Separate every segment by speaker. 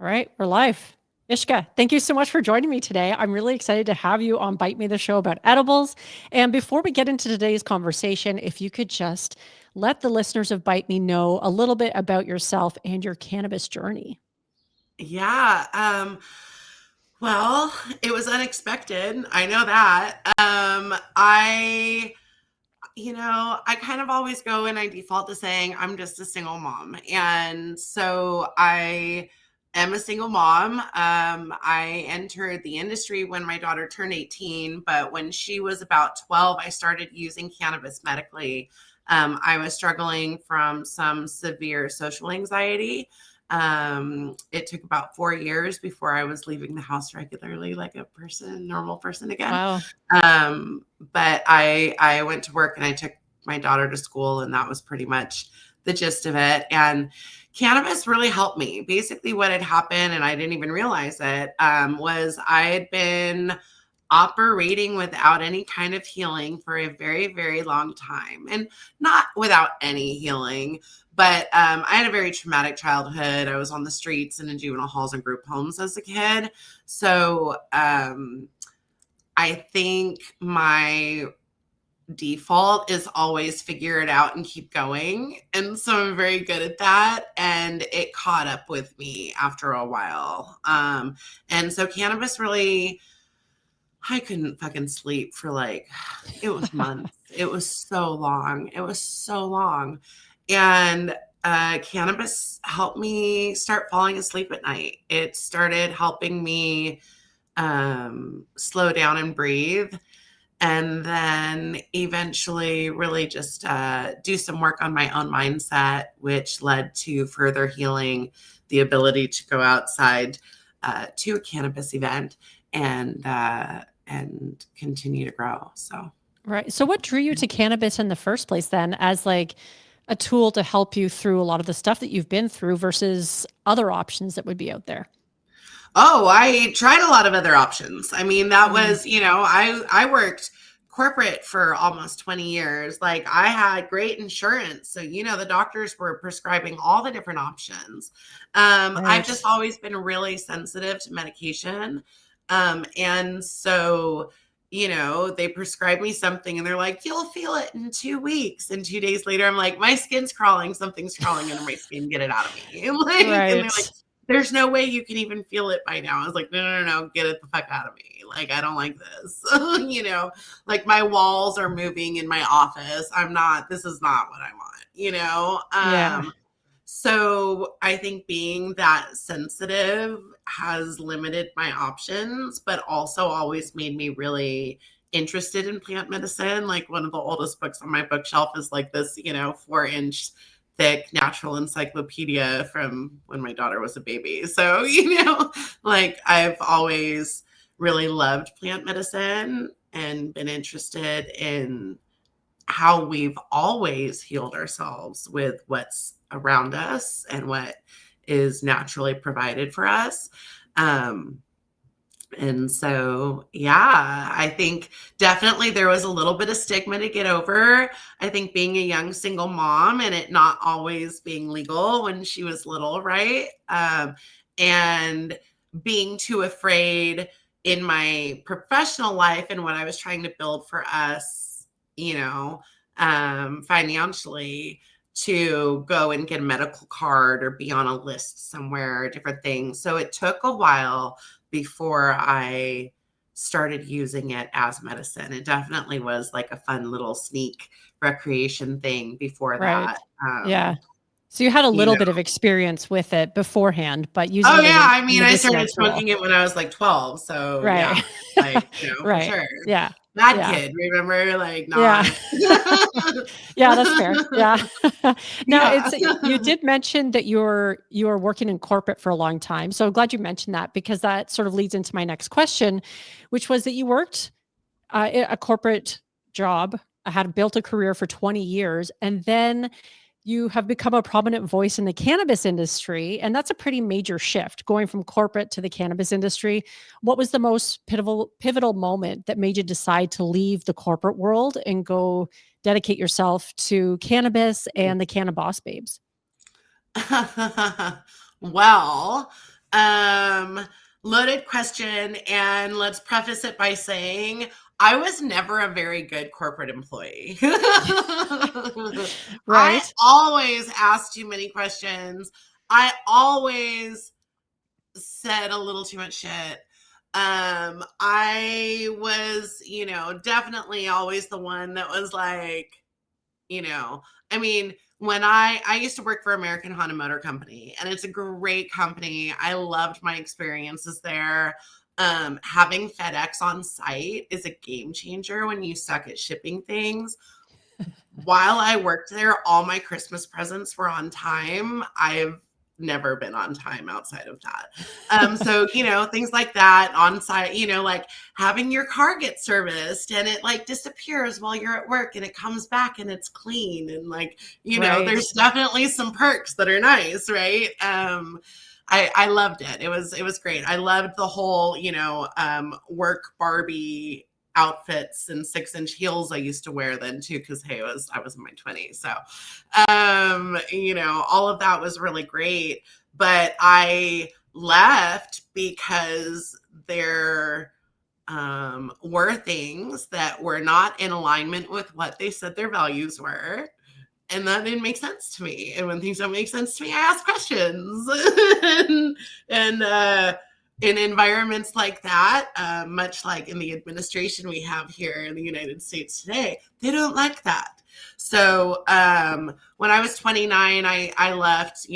Speaker 1: All right, we're live. Ishqa, thank you so much for joining me today. I'm really excited to have you on Bite Me the Show about edibles. And before we get into today's conversation, if you could just let the listeners of Bite Me know a little bit about yourself and your cannabis journey.
Speaker 2: Yeah. Well, it was unexpected. I know that. I kind of always go and I default to saying I'm just a single mom. And so I am a single mom. I entered the industry when my daughter turned 18, but when she was about 12, I started using cannabis medically. I was struggling from some severe social anxiety. It took about 4 years before I was leaving the house regularly, like a normal person again.
Speaker 1: Wow.
Speaker 2: But I went to work and I took my daughter to school, and that was pretty much the gist of it. And cannabis really helped me. Basically, what had happened, and I didn't even realize it, was I had been operating without any kind of healing for a very, very long time, and not without any healing. But I had a very traumatic childhood. I was on the streets and in juvenile halls and group homes as a kid. So I think my default is always figure it out and keep going. And so I'm very good at that. And it caught up with me after a while. And so cannabis really, I couldn't fucking sleep for it was months. It was so long. It was so long. And cannabis helped me start falling asleep at night. It started helping me slow down and breathe, and then eventually really just do some work on my own mindset, which led to further healing, the ability to go outside to a cannabis event and continue to grow. So
Speaker 1: Right. So what drew you to cannabis in the first place then as like a tool to help you through a lot of the stuff that you've been through versus other options that would be out there?
Speaker 2: Oh, I tried a lot of other options. I mean, that was, I worked corporate for almost 20 years. Like I had great insurance. So, the doctors were prescribing all the different options. I've just
Speaker 1: Right.
Speaker 2: always been really sensitive to medication. And so, they prescribe me something and they're like, you'll feel it in 2 weeks. And 2 days later, I'm like, my skin's crawling. Something's crawling under my skin. Get it out of me. And they're like,
Speaker 1: Right.
Speaker 2: there's no way you can even feel it by now. I was like, no, get it the fuck out of me. Like, I don't like this. Like my walls are moving in my office. This is not what I want,
Speaker 1: Yeah.
Speaker 2: So I think being that sensitive has limited my options, but also always made me really interested in plant medicine. Like one of the oldest books on my bookshelf is like this, 4-inch thick natural encyclopedia from when my daughter was a baby. So, like I've always really loved plant medicine and been interested in how we've always healed ourselves with what's around us and what is naturally provided for us. And so, yeah, I think definitely there was a little bit of stigma to get over. I think being a young single mom and it not always being legal when she was little, right? And being too afraid in my professional life and what I was trying to build for us, financially, to go and get a medical card or be on a list somewhere, different things. So it took a while before I started using it as medicine. It definitely was like a fun little sneak recreation thing before
Speaker 1: Right.
Speaker 2: that.
Speaker 1: Yeah. So you had a little bit of experience with it beforehand, but using
Speaker 2: Oh
Speaker 1: it
Speaker 2: yeah, I
Speaker 1: in a
Speaker 2: mean, I
Speaker 1: medicinal
Speaker 2: started
Speaker 1: tool.
Speaker 2: smoking it when I was like 12. So yeah,
Speaker 1: Right.
Speaker 2: for
Speaker 1: Right.
Speaker 2: sure.
Speaker 1: Yeah.
Speaker 2: Bad
Speaker 1: Yeah.
Speaker 2: kid, remember? Like
Speaker 1: Yeah.
Speaker 2: not.
Speaker 1: Yeah, that's fair. Yeah. Now
Speaker 2: Yeah.
Speaker 1: it's you did mention that you're working in corporate for a long time. So I'm glad you mentioned that because that sort of leads into my next question, which was that you worked a corporate job, had built a career for 20 years, and then you have become a prominent voice in the cannabis industry. And that's a pretty major shift going from corporate to the cannabis industry. What was the most pivotal moment that made you decide to leave the corporate world and go dedicate yourself to cannabis and the Canna Boss Babes?
Speaker 2: Well, Loaded question, and let's preface it by saying I was never a very good corporate employee. I
Speaker 1: Right.
Speaker 2: always asked too many questions. I always said a little too much shit. I was, definitely always the one that was like, you know, I mean, when I used to work for American Honda Motor Company, and it's a great company. I loved my experiences there. Having FedEx on site is a game changer when you suck at shipping things. While I worked there, all my Christmas presents were on time. I've never been on time outside of that. So, things like that on site, like having your car get serviced and it like disappears while you're at work and it comes back and it's clean. And like,
Speaker 1: Right.
Speaker 2: there's definitely some perks that are nice, right? I loved it. It was great. I loved the whole, work Barbie outfits and 6-inch heels I used to wear then too, because hey, I was in my 20s. So all of that was really great. But I left because there were things that were not in alignment with what they said their values were. And that didn't make sense to me. And when things don't make sense to me, I ask questions. and in environments like that, much like in the administration we have here in the United States today, they don't like that. So when I was 29, I left,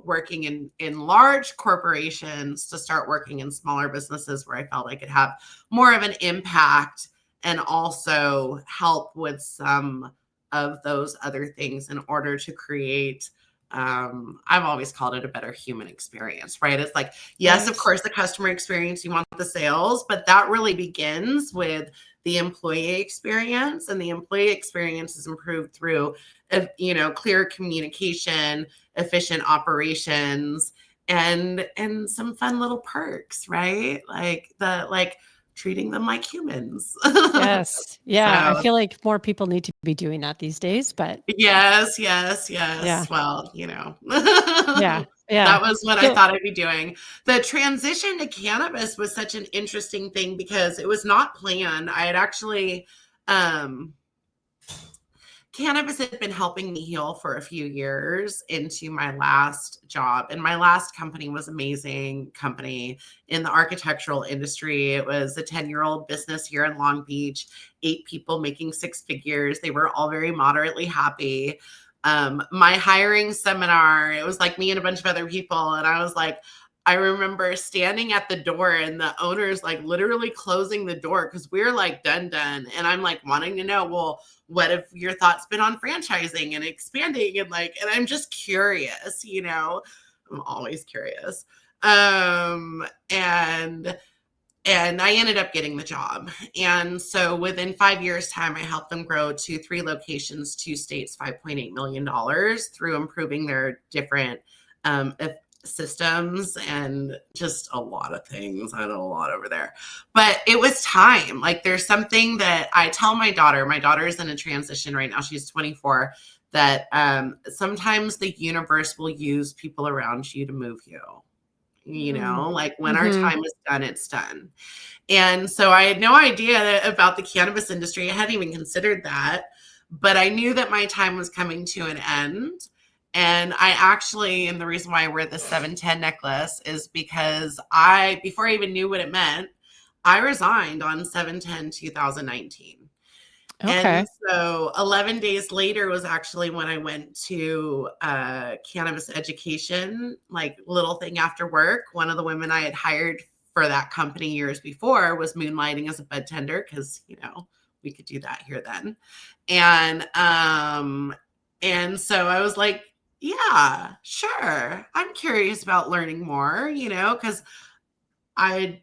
Speaker 2: working in large corporations to start working in smaller businesses where I felt I could have more of an impact and also help with some of those other things in order to create I've always called it a better human experience, right? It's like, yes,
Speaker 1: Right.
Speaker 2: of course, the customer experience, you want the sales, but that really begins with the employee experience, and the employee experience is improved through, clear communication, efficient operations, and some fun little perks, right? Like treating them like humans.
Speaker 1: Yes. Yeah. I
Speaker 2: So
Speaker 1: feel like more people need to be doing that these days, but
Speaker 2: yes.
Speaker 1: yeah.
Speaker 2: Well,
Speaker 1: Yeah.
Speaker 2: that
Speaker 1: Yeah.
Speaker 2: was what I
Speaker 1: So,
Speaker 2: thought I'd be doing. The transition to cannabis was such an interesting thing because it was not planned. I had actually, um, cannabis had been helping me heal for a few years into my last job. And my last company was amazing company in the architectural industry. It was a 10-year-old business here in Long Beach, 8 people making 6 figures. They were all very moderately happy. My hiring seminar, it was like me and a bunch of other people. And I was like, I remember standing at the door and the owners like literally closing the door because we're like done. And I'm like wanting to know, well, what have your thoughts been on franchising and expanding and I'm just curious, I'm always curious. And I ended up getting the job. And so within 5 years time, I helped them grow to 3 locations, 2 states, $5.8 million through improving their different systems and just a lot of things. I know a lot over there, but it was time. Like there's something that I tell my daughter is in a transition right now. She's 24, that sometimes the universe will use people around you to move you, like when our
Speaker 1: mhm.
Speaker 2: time is done, it's done. And so I had no idea about the cannabis industry. I hadn't even considered that, but I knew that my time was coming to an end. And and the reason why I wear the 710 necklace is because before I even knew what it meant, I resigned on 7/10/2019. And
Speaker 1: Okay.
Speaker 2: so 11 days later was actually when I went to cannabis education, like little thing after work. One of the women I had hired for that company years before was moonlighting as a bud tender because, we could do that here then. And so I was like, yeah, sure. I'm curious about learning more, because I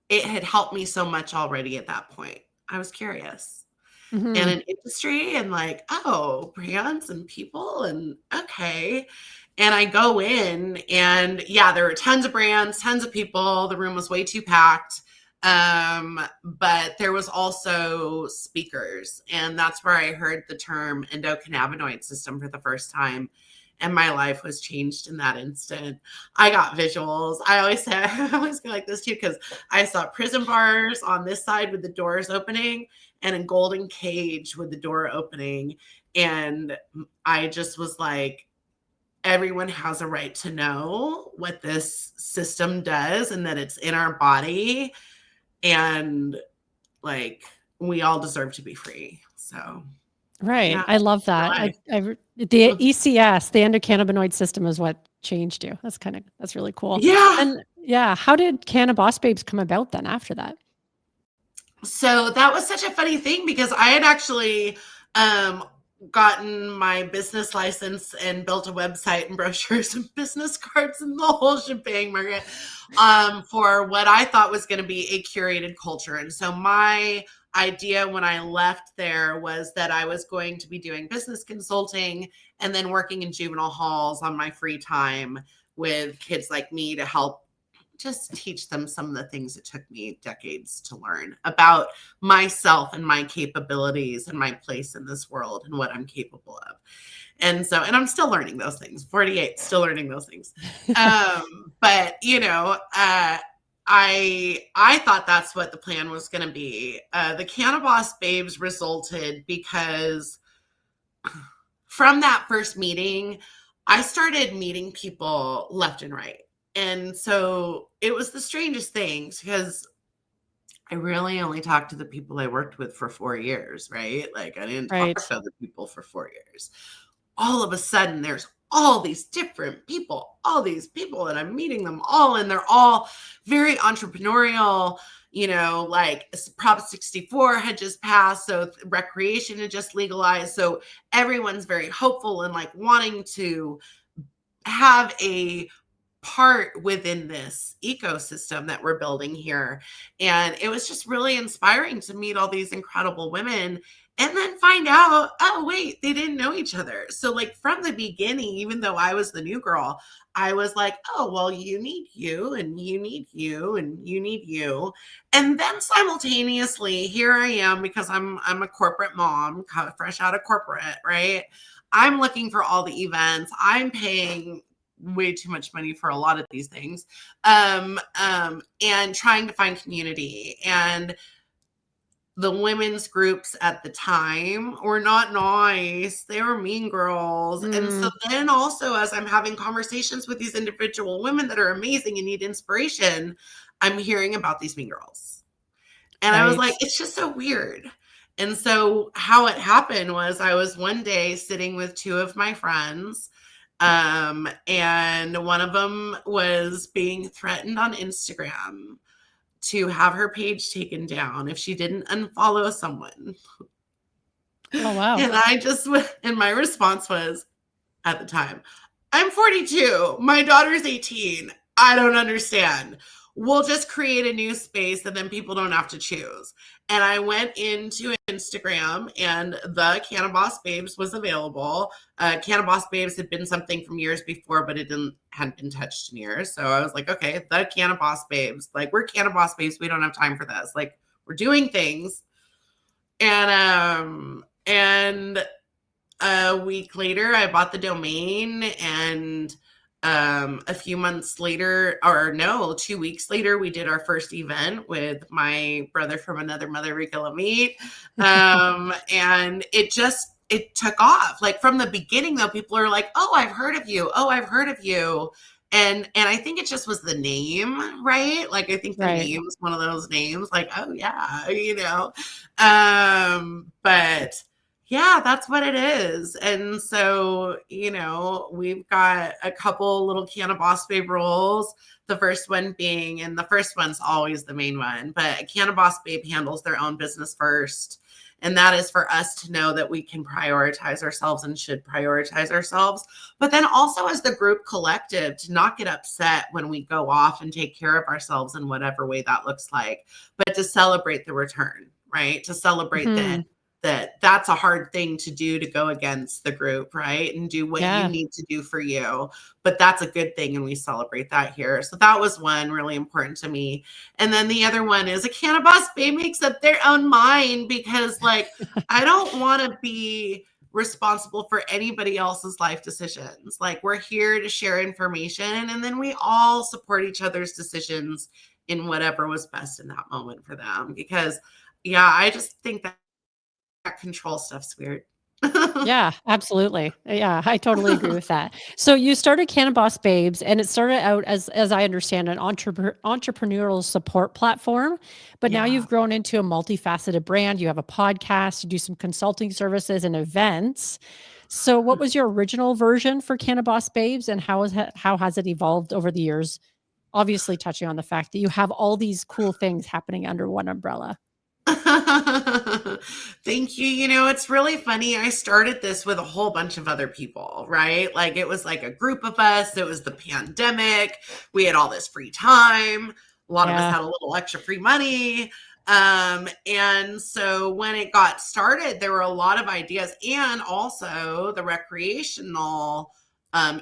Speaker 2: it had helped me so much already at that point. I was curious. And
Speaker 1: Mhm.
Speaker 2: an industry and like, oh, brands and people and okay. And I go in and yeah, there were tons of brands, tons of people. The room was way too packed. But there was also speakers. And that's where I heard the term endocannabinoid system for the first time. And my life was changed in that instant. I got visuals. I always say, I always go like this too, because I saw prison bars on this side with the doors opening and a golden cage with the door opening. And I just was like, everyone has a right to know what this system does and that it's in our body. And like, we all deserve to be free. So
Speaker 1: Right.
Speaker 2: yeah,
Speaker 1: I love that. The ECS, the endocannabinoid system, is what changed you. That's really cool.
Speaker 2: yeah.
Speaker 1: And yeah, how did Canna Boss Babes come about then after that?
Speaker 2: So that was such a funny thing because I had actually gotten my business license and built a website and brochures and business cards and the whole shebang, Margaret, for what I thought was going to be a curated culture. And so my idea when I left there was that I was going to be doing business consulting and then working in juvenile halls on my free time with kids like me to help just teach them some of the things it took me decades to learn about myself and my capabilities and my place in this world and what I'm capable of. And so, and I'm still learning those things, 48, still learning those things. But you know, I thought that's what the plan was going to be. The Canna Boss Babes resulted because from that first meeting, I started meeting people left and right. And so it was the strangest things because I really only talked to the people I worked with for 4 years, right? Like I didn't talk to other people for 4 years. All of a sudden, there's all these different people, and I'm meeting them all, and they're all very entrepreneurial. You know, like Prop 64 had just passed, so recreation had just legalized. So everyone's very hopeful and like wanting to have a part within this ecosystem that we're building here. And it was just really inspiring to meet all these incredible women and then find out, oh, wait, they didn't know each other. So, like, from the beginning, even though I was the new girl, I was like, oh, well, you need you, and you need you, and you need you. And then simultaneously, here I am because I'm a corporate mom, kind of fresh out of corporate, right? I'm looking for all the events. I'm paying way too much money for a lot of these things, and trying to find community. And the women's groups at the time were not nice. They were mean girls. And so then also, as I'm having conversations with these individual women that are amazing and need inspiration, I'm hearing about these mean girls. And I was like, it's just so weird. And so how it happened was I was one day sitting with two of my friends, and one of them was being threatened on Instagram to have her page taken down if she didn't unfollow someone.
Speaker 1: Oh, wow.
Speaker 2: And my response was, at the time, I'm 42. My daughter's 18. I don't understand. We'll just create a new space and then people don't have to choose. And I went into Instagram and the Canna Boss Babes was available. Canna Boss Babes had been something from years before, but hadn't been touched in years. So I was like, okay, the Canna Boss Babes. Like, we're Canna Boss Babes. We don't have time for this. Like, we're doing things. And a week later, I bought the domain, and a few months later, 2 weeks later, we did our first event with my brother from another mother, Rika Lamit. And it took off. Like, from the beginning, though, people are like, oh, I've heard of you. Oh, I've heard of you. And I think it just was the name, right? Like, I think the name was one of those names, like, oh yeah, you know. But yeah, that's what it is. And so, you know, we've got a couple little Canna Boss Babe roles. The first one being, and the first one's always the main one, but a Canna Boss Babe handles their own business first. And that is for us to know that we can prioritize ourselves and should prioritize ourselves. But then also as the group collective to not get upset when we go off and take care of ourselves in whatever way that looks like, but to celebrate the return, right? To celebrate that's a hard thing to do, to go against the group, right? And do what you need to do for you. But that's a good thing. And we celebrate that here. So that was one really important to me. And then the other one is a Canna Boss Babe makes up their own mind, because like, I don't want to be responsible for anybody else's life decisions. Like, we're here to share information, and then we all support each other's decisions in whatever was best in that moment for them. Because, yeah, I just think that control stuff's weird.
Speaker 1: Yeah, absolutely. Yeah, I totally agree with that. So you started Canna Boss Babes, and it started out as I understand, an entrepreneurial support platform, but now
Speaker 2: Yeah.
Speaker 1: you've grown into a multifaceted brand. You have a podcast, you do some consulting services and events. So what was your original version for Canna Boss Babes, and how has it evolved over the years? Obviously touching on the fact that you have all these cool things happening under one umbrella.
Speaker 2: Thank you. You know, it's really funny. I started this with a whole bunch of other people, right? Like, it was like a group of us. It was the pandemic. We had all this free time. A lot of us
Speaker 1: Yeah,
Speaker 2: had a little extra free money. And so when it got started, there were a lot of ideas, and also the recreational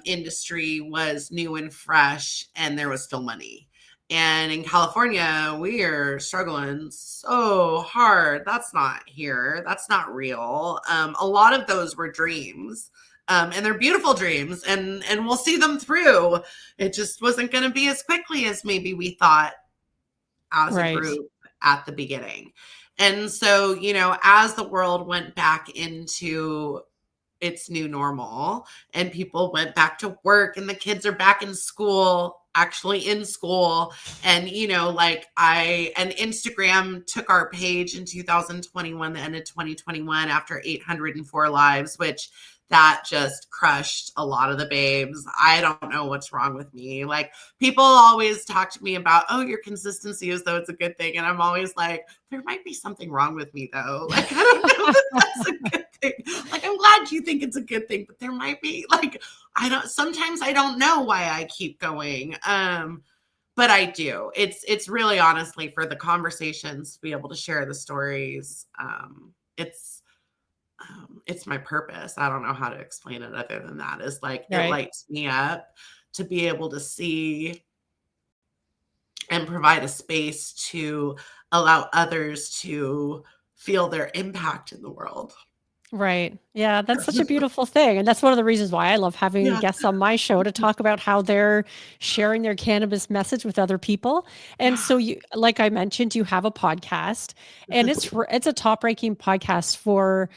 Speaker 2: industry was new and fresh, and there was still money. And in California, we are struggling so hard. That's not here. That's not real. A lot of those were dreams. And they're beautiful dreams, and we'll see them through. It just wasn't going to be as quickly as maybe we thought as a
Speaker 1: right.
Speaker 2: group at the beginning. And so, you know, as the world went back into its new normal and people went back to work and the kids are back in school, actually in school, and you know, like, Instagram took our page in 2021, the end of 2021, after 804 lives, which that just crushed a lot of the babes. I don't know what's wrong with me. Like, people always talk to me about, oh, your consistency, as though it's a good thing, and I'm always like, there might be something wrong with me though. Like, I don't know that that's a good thing. Like, I'm glad you think it's a good thing, but there might be, like, sometimes I don't know why I keep going. But I do. It's really, honestly, for the conversations, to be able to share the stories. It's my purpose. I don't know how to explain it other than that. Is like, it
Speaker 1: Right.
Speaker 2: lights me up to be able to see and provide a space to allow others to feel their impact in the world.
Speaker 1: Right. Yeah, that's such a beautiful thing, and that's one of the reasons why I love having
Speaker 2: Yeah.
Speaker 1: guests on my show to talk about how they're sharing their cannabis message with other people. And
Speaker 2: Yeah.
Speaker 1: so you, like I mentioned, you have a podcast, and it's a top-ranking podcast for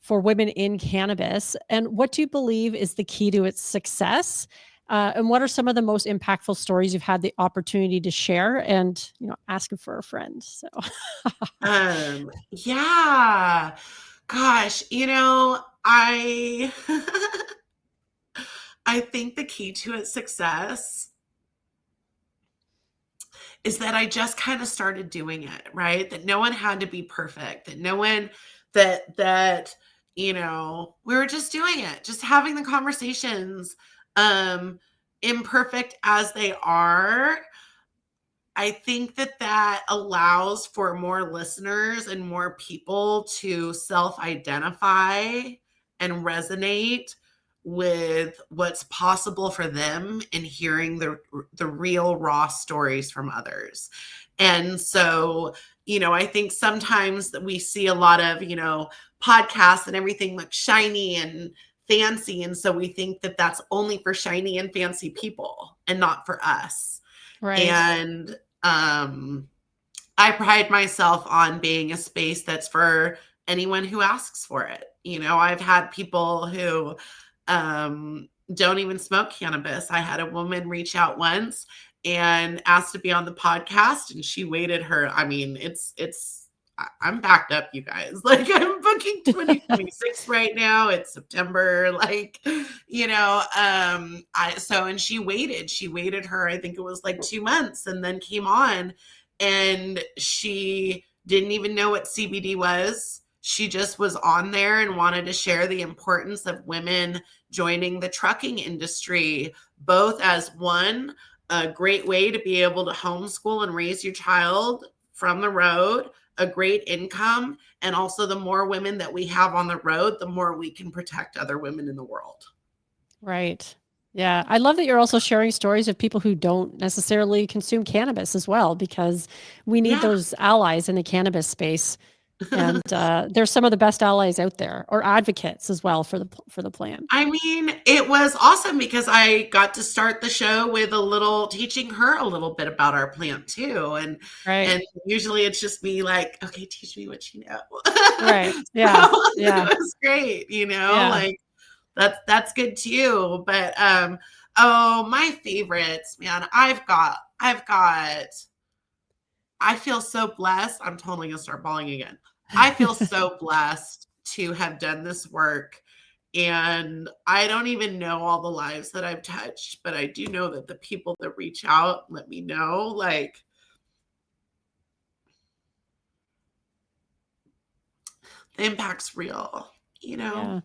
Speaker 1: women in cannabis. And what do you believe is the key to its success? And what are some of the most impactful stories you've had the opportunity to share and, asking for a friend? So,
Speaker 2: Yeah. Gosh, you know, I think the key to its success is that I just kind of started doing it, right? That no one had to be perfect, that no one that you know, we were just doing it, just having the conversations, um imperfect as they are. I think that allows for more listeners and more people to self-identify and resonate with what's possible for them in hearing the real raw stories from others. And so, you know, I think sometimes that we see a lot of, you know, podcasts and everything looks shiny and fancy, and so we think that that's only for shiny and fancy people and not for us.
Speaker 1: right.
Speaker 2: And I pride myself on being a space that's for anyone who asks for it. You know, I've had people who don't even smoke cannabis. I had a woman reach out once and asked to be on the podcast, and she waited her. I mean, I'm backed up, you guys. Like, I'm booking 2026 right now. It's September. Like, you know, and she waited her, I think it was like 2 months, and then came on, and she didn't even know what CBD was. She just was on there and wanted to share the importance of women joining the trucking industry, both as one, a great way to be able to homeschool and raise your child from the road, a great income, and also the more women that we have on the road, the more we can protect other women in the world.
Speaker 1: Right. Yeah. I love that you're also sharing stories of people who don't necessarily consume cannabis as well, because we need
Speaker 2: Yeah.
Speaker 1: those allies in the cannabis space. And they're some of the best allies out there, or advocates as well for the plant.
Speaker 2: I mean, it was awesome because I got to start the show with teaching her a little bit about our plant too. And
Speaker 1: Right.
Speaker 2: usually it's just me like, okay, teach me what you know.
Speaker 1: Right. Yeah.
Speaker 2: So
Speaker 1: Yeah.
Speaker 2: it was great,
Speaker 1: Yeah.
Speaker 2: like that's good too. But oh, my favorites, man. I feel so blessed. I'm totally gonna start bawling again. I feel so blessed to have done this work. And I don't even know all the lives that I've touched, but I do know that the people that reach out let me know, like, the impact's real,
Speaker 1: Yeah. Yeah.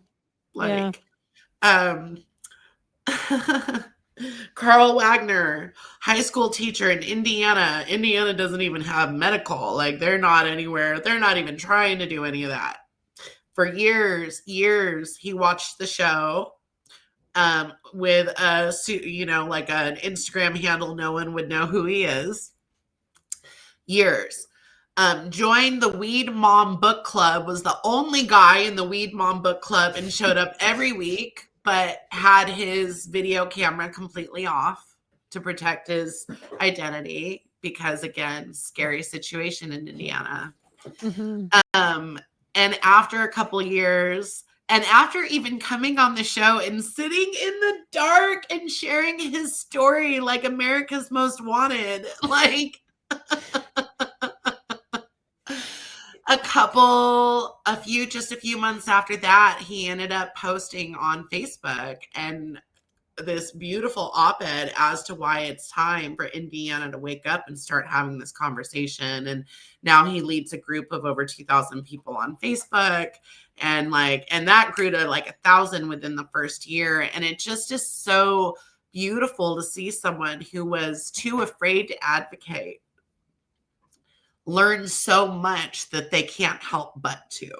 Speaker 2: like, um, Carl Wagner, high school teacher in Indiana. Indiana doesn't even have medical. Like, they're not anywhere. They're not even trying to do any of that. For years, he watched the show with a, like an Instagram handle no one would know who he is. Years. Joined the Weed Mom Book Club, was the only guy in the Weed Mom Book Club, and showed up every week, but had his video camera completely off to protect his identity because, again, scary situation in Indiana.
Speaker 1: Mm-hmm.
Speaker 2: And after a couple years, and after even coming on the show and sitting in the dark and sharing his story like America's Most Wanted, like just a few months after that, he ended up posting on Facebook and this beautiful op-ed as to why it's time for Indiana to wake up and start having this conversation. And now he leads a group of over 2,000 people on Facebook, and that grew to like 1,000 within the first year. And it just is so beautiful to see someone who was too afraid to advocate learn so much that they can't help but to.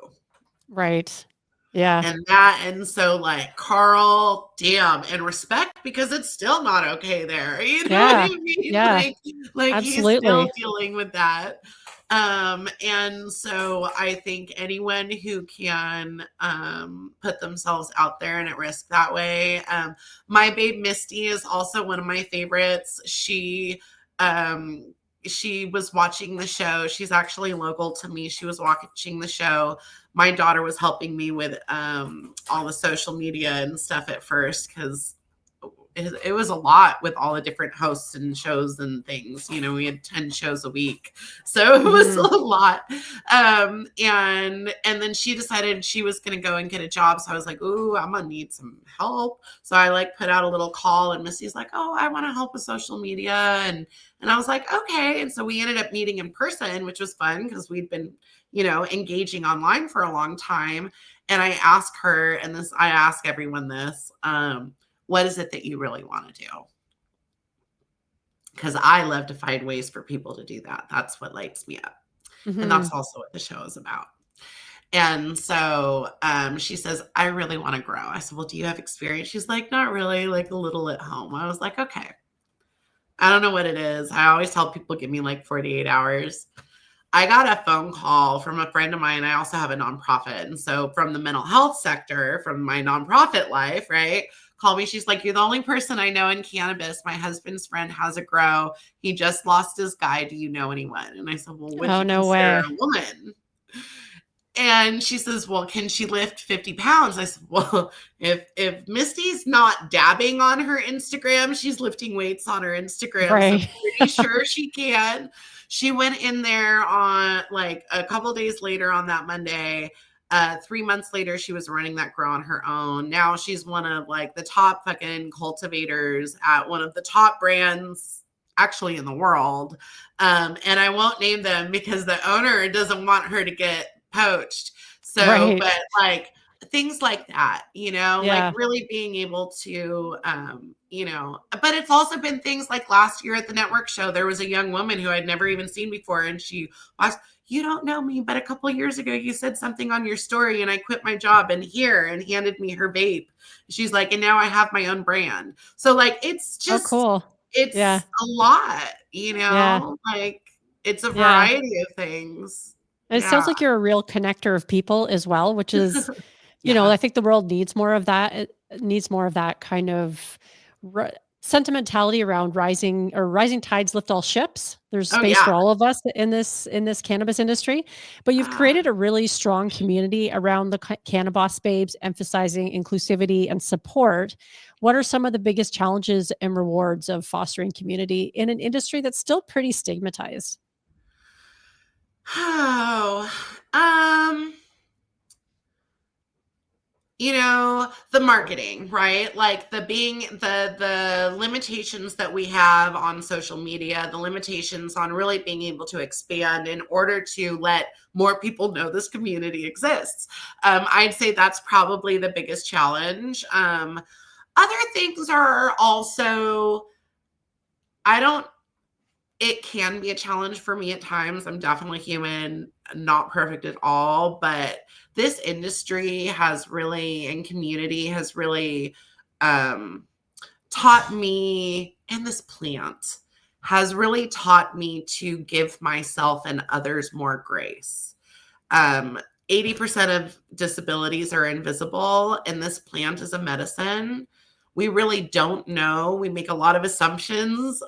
Speaker 1: Right. Yeah.
Speaker 2: And so like Carl, damn, and respect, because it's still not okay there. You know what I mean?
Speaker 1: Yeah.
Speaker 2: Like he's
Speaker 1: Absolutely.
Speaker 2: still dealing with that. And so I think anyone who can put themselves out there and at risk that way. My babe Misty is also one of my favorites. She was watching the show. She's actually local to me. She was watching the show. My daughter was helping me with all the social media and stuff at first, because it was a lot with all the different hosts and shows and things. We had 10 shows a week, so it was a lot. And then she decided she was going to go and get a job. So I was like, ooh, I'm gonna need some help. So I like put out a little call, and Missy's like, oh, I want to help with social media. And I was like, okay. And so we ended up meeting in person, which was fun because we'd been, engaging online for a long time. And I asked her, and I ask everyone this, what is it that you really want to do? Because I love to find ways for people to do that. That's what lights me up.
Speaker 1: Mm-hmm.
Speaker 2: And that's also what the show is about. And so she says, I really want to grow. I said, well, do you have experience? She's like, not really, like a little at home. I was like, okay. I don't know what it is. I always tell people, give me like 48 hours. I got a phone call from a friend of mine. I also have a nonprofit. And so from the mental health sector, from my nonprofit life, right? Called me. She's like, you're the only person I know in cannabis. My husband's friend has a grow. He just lost his guy. Do you know anyone? And I said, well, would you
Speaker 1: no
Speaker 2: consider
Speaker 1: way.
Speaker 2: a woman? And she says, well, can she lift 50 pounds? I said, well, if Misty's not dabbing on her Instagram, she's lifting weights on her Instagram.
Speaker 1: Right.
Speaker 2: So I'm pretty sure she can. She went in there on like a couple days later on that Monday. 3 months later, she was running that grow on her own. Now she's one of like the top fucking cultivators at one of the top brands actually in the world. And I won't name them because the owner doesn't want her to get poached. So,
Speaker 1: Right.
Speaker 2: but like things like that,
Speaker 1: Yeah.
Speaker 2: like really being able to, but it's also been things like last year at the network show, there was a young woman who I'd never even seen before. And she was, you don't know me, but a couple of years ago, you said something on your story and I quit my job and handed me her vape. She's like, and now I have my own brand. So like, it's just,
Speaker 1: cool.
Speaker 2: it's a lot, like it's a variety of things.
Speaker 1: And it sounds
Speaker 2: Yeah.
Speaker 1: like you're a real connector of people as well, which is,
Speaker 2: Yeah.
Speaker 1: I think the world needs more of that. It needs more of that kind of r- sentimentality around rising tides lift all ships. There's
Speaker 2: Oh,
Speaker 1: space
Speaker 2: yeah.
Speaker 1: for all of us in this cannabis industry, but you've
Speaker 2: Ah.
Speaker 1: created a really strong community around the Canna Boss Babes, emphasizing inclusivity and support. What are some of the biggest challenges and rewards of fostering community in an industry that's still pretty stigmatized?
Speaker 2: Oh, um, the marketing, right? Like the limitations that we have on social media, the limitations on really being able to expand in order to let more people know this community exists. I'd say that's probably the biggest challenge. Other things are also, I don't it can be a challenge for me at times. I'm definitely human, not perfect at all, but this industry has really, and community has really um, taught me, and this plant has really taught me to give myself and others more grace. Um, 80% of disabilities are invisible, and this plant is a medicine. We really don't know. We make a lot of assumptions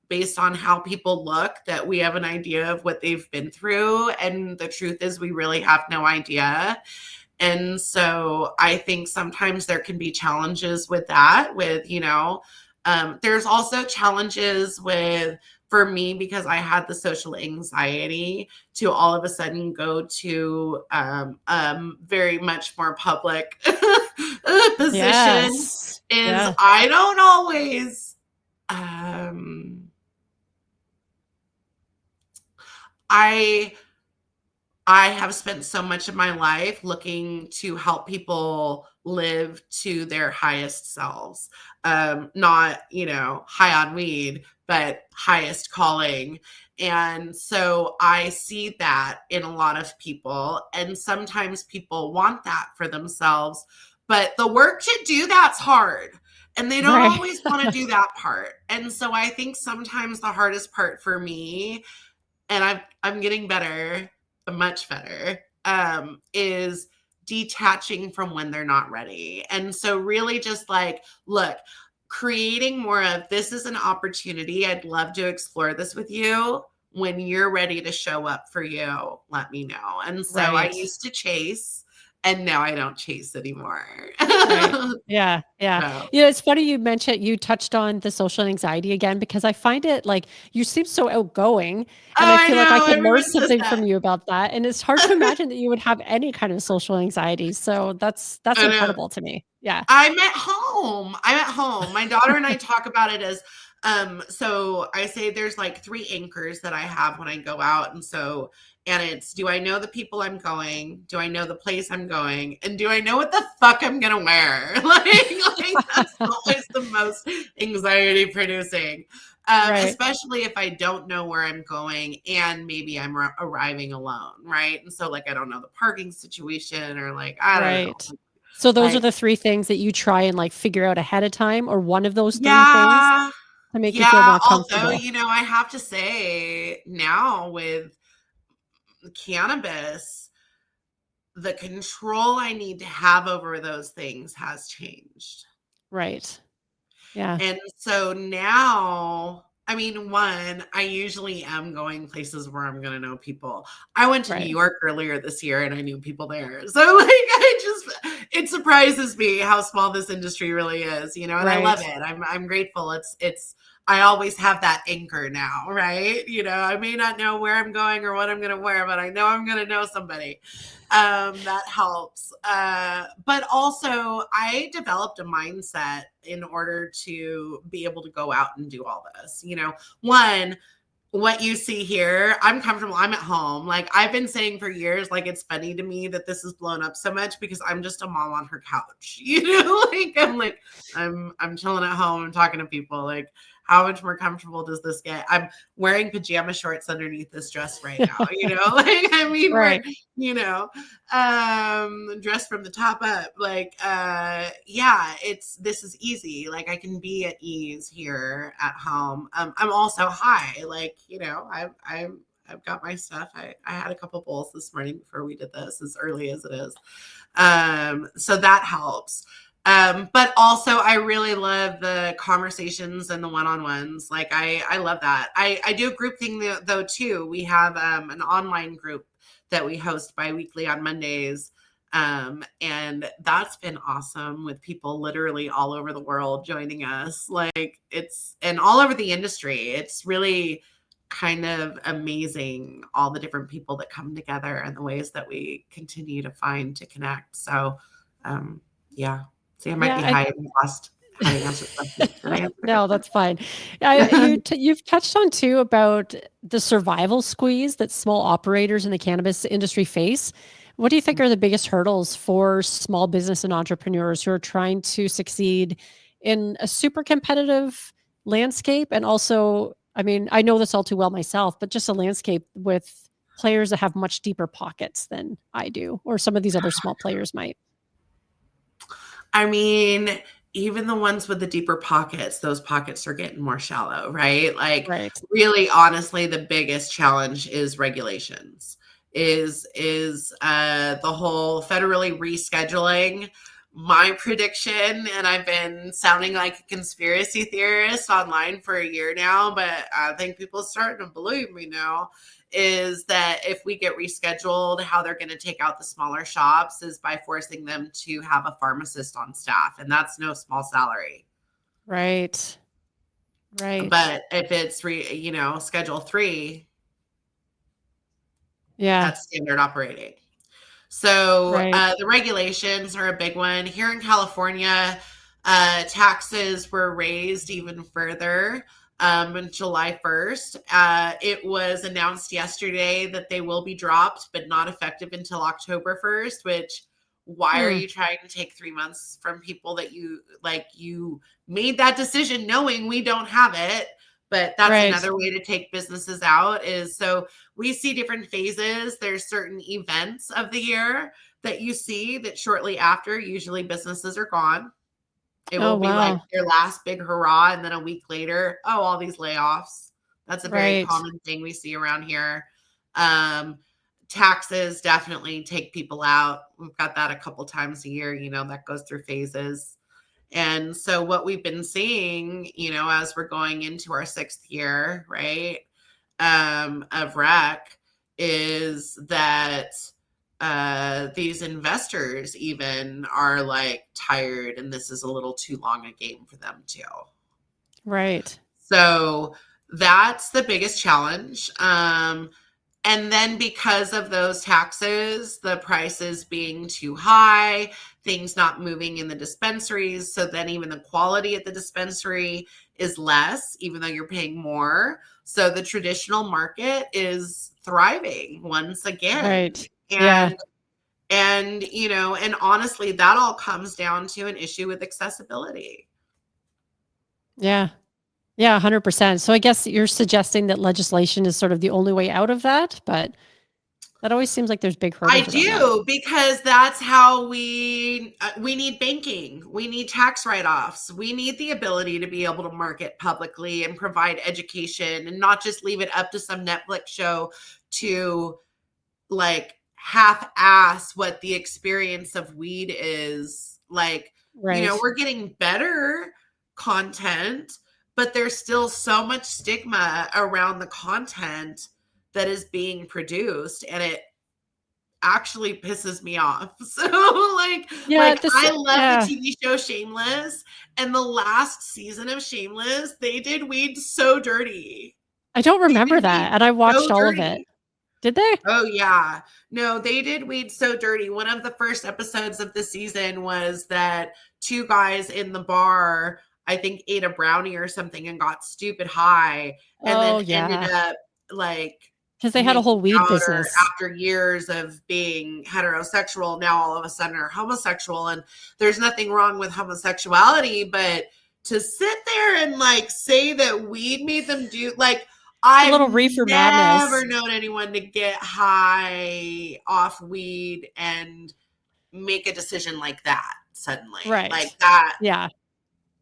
Speaker 2: based on how people look, that we have an idea of what they've been through. And the truth is, we really have no idea. And so I think sometimes there can be challenges with that, there's also challenges with, for me, because I had the social anxiety to all of a sudden go to very much more public position,
Speaker 1: Yes.
Speaker 2: is
Speaker 1: Yeah.
Speaker 2: I don't always, I I have spent so much of my life looking to help people live to their highest selves. Not, high on weed, but highest calling. And so I see that in a lot of people. And sometimes people want that for themselves, but the work to do that's hard. And they don't
Speaker 1: Right.
Speaker 2: always want to do that part. And so I think sometimes the hardest part for me, and I'm getting better, much better, is detaching from when they're not ready. And so really just like, look, creating more of, this is an opportunity. I'd love to explore this with you. When you're ready to show up for you, let me know. And so I
Speaker 1: Right.
Speaker 2: used to chase, and now I don't chase anymore.
Speaker 1: Right. Yeah. Yeah.
Speaker 2: So,
Speaker 1: It's funny you touched on the social anxiety again, because I find it like you seem so outgoing, and
Speaker 2: oh,
Speaker 1: I
Speaker 2: I
Speaker 1: feel like I
Speaker 2: know.
Speaker 1: could learn
Speaker 2: Everyone says
Speaker 1: something
Speaker 2: that.
Speaker 1: from you about that. And it's hard to imagine that you would have any kind of social anxiety. So that's
Speaker 2: I know.
Speaker 1: incredible to me. Yeah.
Speaker 2: I'm at home. I'm at home. My daughter and I talk about it as, so I say there's like three anchors that I have when I go out. And it's, do I know the people I'm going? Do I know the place I'm going? And do I know what the fuck I'm going to wear? like that's always the most anxiety producing.
Speaker 1: Right.
Speaker 2: Especially if I don't know where I'm going and maybe I'm arriving alone. Right. And so like, I don't know the parking situation, or like, I don't
Speaker 1: Right.
Speaker 2: know.
Speaker 1: So those are
Speaker 2: Like,
Speaker 1: the three things that you try and like figure out ahead of time, or one of those three things
Speaker 2: yeah.
Speaker 1: to make you feel
Speaker 2: Yeah.
Speaker 1: more
Speaker 2: Although,
Speaker 1: comfortable.
Speaker 2: I have to say now with cannabis, the control I need to have over those things has changed.
Speaker 1: Right. Yeah.
Speaker 2: And so now, I mean, one, I usually am going places where I'm going to know people. I went to New
Speaker 1: Right.
Speaker 2: York earlier this year and I knew people there. So, like, it surprises me how small this industry really is, and I love
Speaker 1: Right.
Speaker 2: it. I'm grateful. I always have that anchor now, right? I may not know where I'm going or what I'm going to wear, but I know I'm going to know somebody. That helps. But also, I developed a mindset in order to be able to go out and do all this. One, what you see here, I'm comfortable. I'm at home. Like I've been saying for years, like it's funny to me that this has blown up so much because I'm just a mom on her couch. I'm chilling at home. I'm talking to people. Like, how much more comfortable does this get? I'm wearing pajama shorts underneath this dress right now. Like I mean, we're
Speaker 1: Right.
Speaker 2: you know, dressed from the top up. Like, yeah, this is easy. Like I can be at ease here at home. I'm also high. Like, I've got my stuff. I had a couple bowls this morning before we did this, as early as it is. So that helps. But also I really love the conversations and the one-on-ones. Like I love that. I do a group thing though too. We have an online group that we host bi-weekly on Mondays. And that's been awesome, with people literally all over the world joining us. Like and all over the industry. It's really kind of amazing, all the different people that come together and the ways that we continue to find to connect. So yeah. See, I might be
Speaker 1: Yeah,
Speaker 2: hiding lost how to answer the question. Did I answer
Speaker 1: no,
Speaker 2: the
Speaker 1: that's fine. You've touched on too about the survival squeeze that small operators in the cannabis industry face. What do you think are the biggest hurdles for small business and entrepreneurs who are trying to succeed in a super competitive landscape? And also, I mean, I know this all too well myself, but just a landscape with players that have much deeper pockets than I do, or some of these other small players might.
Speaker 2: I mean, even the ones with the deeper pockets, those pockets are getting more shallow, right? Like,
Speaker 1: Right.
Speaker 2: really, honestly, the biggest challenge is regulations. The whole federally rescheduling. My prediction, and I've been sounding like a conspiracy theorist online for a year now, but I think people are starting to believe me now, is that if we get rescheduled, how they're going to take out the smaller shops is by forcing them to have a pharmacist on staff. And that's no small salary.
Speaker 1: Right. Right.
Speaker 2: But if it's Schedule 3,
Speaker 1: Yeah.
Speaker 2: that's standard operating. So
Speaker 1: Right.
Speaker 2: the regulations are a big one. Here in California, taxes were raised even further on July 1st. It was announced yesterday that they will be dropped, but not effective until October 1st, which, why are
Speaker 1: Hmm.
Speaker 2: you trying to take 3 months from people that you made that decision knowing we don't have it? But that's
Speaker 1: Right.
Speaker 2: another way to take businesses out, is so we see different phases. There's certain events of the year that you see that shortly after, usually businesses are gone. It
Speaker 1: Oh,
Speaker 2: will be like
Speaker 1: wow.
Speaker 2: their last big hurrah, and then a week later, oh, all these layoffs. That's a very
Speaker 1: Right.
Speaker 2: common thing we see around here. Um, Taxes definitely take people out. We've got that a couple times a year, that goes through phases. And so what we've been seeing, as we're going into our 6th year, right, of rec, is that these investors even are like tired, and this is a little too long a game for them too.
Speaker 1: Right.
Speaker 2: So that's the biggest challenge. And then because of those taxes, the prices being too high, things not moving in the dispensaries. So then even the quality at the dispensary is less, even though you're paying more. So the traditional market is thriving once again.
Speaker 1: Right. Yeah.
Speaker 2: And honestly, that all comes down to an issue with accessibility.
Speaker 1: Yeah. Yeah, 100%. So I guess you're suggesting that legislation is sort of the only way out of that, but that always seems like there's big
Speaker 2: I
Speaker 1: hurdles around that.
Speaker 2: do, because that's how we need banking. We need tax write-offs. We need the ability to be able to market publicly and provide education, and not just leave it up to some Netflix show to like half-ass what the experience of weed is. Like,
Speaker 1: Right.
Speaker 2: we're getting better content, but there's still so much stigma around the content that is being produced, and it actually pisses me off. So
Speaker 1: Yeah,
Speaker 2: like
Speaker 1: this
Speaker 2: I love the
Speaker 1: yeah.
Speaker 2: TV show Shameless, and the last season of Shameless, they did weed so dirty.
Speaker 1: I don't
Speaker 2: They
Speaker 1: remember
Speaker 2: did weed
Speaker 1: that, and I
Speaker 2: so
Speaker 1: watched all of it.
Speaker 2: dirty.
Speaker 1: Did they?
Speaker 2: Oh yeah. No, they did weed so dirty. One of the first episodes of the season was that two guys in the bar, I think, ate a brownie or something and got stupid high, and
Speaker 1: Oh,
Speaker 2: then ended
Speaker 1: yeah.
Speaker 2: up like
Speaker 1: Because they had a
Speaker 2: making
Speaker 1: whole weed
Speaker 2: out, or
Speaker 1: business.
Speaker 2: after years of being heterosexual, now all of a sudden are homosexual. And there's nothing wrong with homosexuality, but to sit there and like say that weed made them do, like,
Speaker 1: A
Speaker 2: I've
Speaker 1: little reefer
Speaker 2: never
Speaker 1: madness.
Speaker 2: known anyone to get high off weed and make a decision like that suddenly. Like
Speaker 1: Right.
Speaker 2: that,
Speaker 1: Yeah.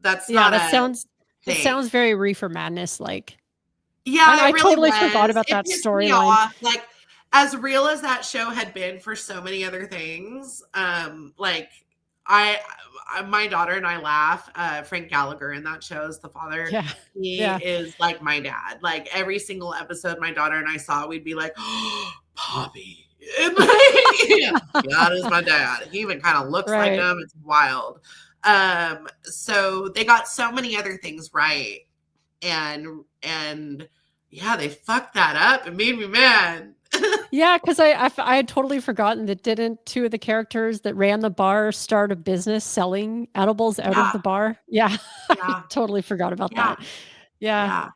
Speaker 2: that's
Speaker 1: Yeah,
Speaker 2: not
Speaker 1: that
Speaker 2: a
Speaker 1: sounds it
Speaker 2: thing.
Speaker 1: sounds very reefer madness like.
Speaker 2: Yeah,
Speaker 1: I
Speaker 2: it really
Speaker 1: totally forgot
Speaker 2: was.
Speaker 1: about
Speaker 2: It
Speaker 1: that
Speaker 2: pissed me
Speaker 1: storyline.
Speaker 2: off. Like, as real as that show had been for so many other things, like I, my daughter and I laugh. Frank Gallagher in that show is the father.
Speaker 1: Yeah.
Speaker 2: He
Speaker 1: Yeah.
Speaker 2: is like my dad. Like every single episode my daughter and I saw, we'd be like, oh, Poppy. And like, yeah, that is my dad. He even kind of looks like
Speaker 1: Right.
Speaker 2: him. It's wild. So they got so many other things right, and yeah, they fucked that up. It made me mad.
Speaker 1: Yeah, because I had totally forgotten that didn't two of the characters that ran the bar start a business selling edibles out of
Speaker 2: Yeah,
Speaker 1: the bar? Yeah, I
Speaker 2: yeah,
Speaker 1: totally forgot about
Speaker 2: yeah,
Speaker 1: that. Yeah.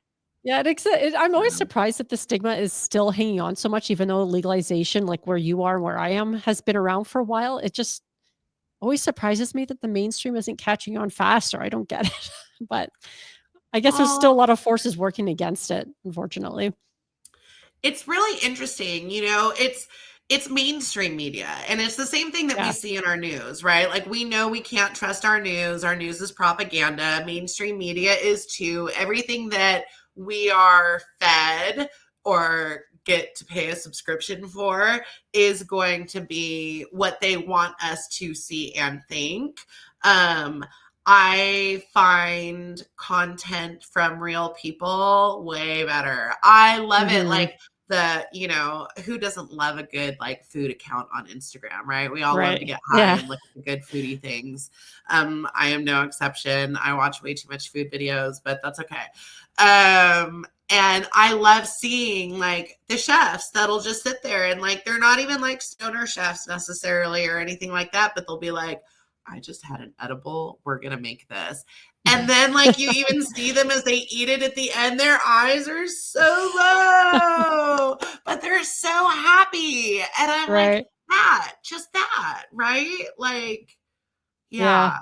Speaker 2: yeah.
Speaker 1: Yeah, I'm always
Speaker 2: Um,
Speaker 1: surprised that the stigma is still hanging on so much, even though legalization, like where you are and where I am, has been around for a while. It just always surprises me that the mainstream isn't catching on faster. I don't get it. But I guess there's still a
Speaker 2: well,
Speaker 1: lot of forces working against it, unfortunately.
Speaker 2: it's really interesting, it's mainstream media, and it's the same thing that we
Speaker 1: Yeah.
Speaker 2: see in our news, right? Like we know we can't trust our news. Our news is propaganda. Mainstream media is too. Everything that we are fed or get to pay a subscription for is going to be what they want us to see and think. Um, I find content from real people way better. I love it.
Speaker 1: Mhm.
Speaker 2: Like who doesn't love a good like food account on Instagram, right? We all love to
Speaker 1: Right.
Speaker 2: get high
Speaker 1: Yeah.
Speaker 2: and look at the good foodie things. I am no exception. I watch way too much food videos, but that's okay. And I love seeing like the chefs that'll just sit there and like they're not even like stoner chefs necessarily or anything like that, but they'll be like, I just had an edible. We're gonna make this. And then like you even see them as they eat it at the end, their eyes are so low, but they're so happy. And I'm like,
Speaker 1: Right.
Speaker 2: just that, right? Like,
Speaker 1: Yeah.
Speaker 2: yeah,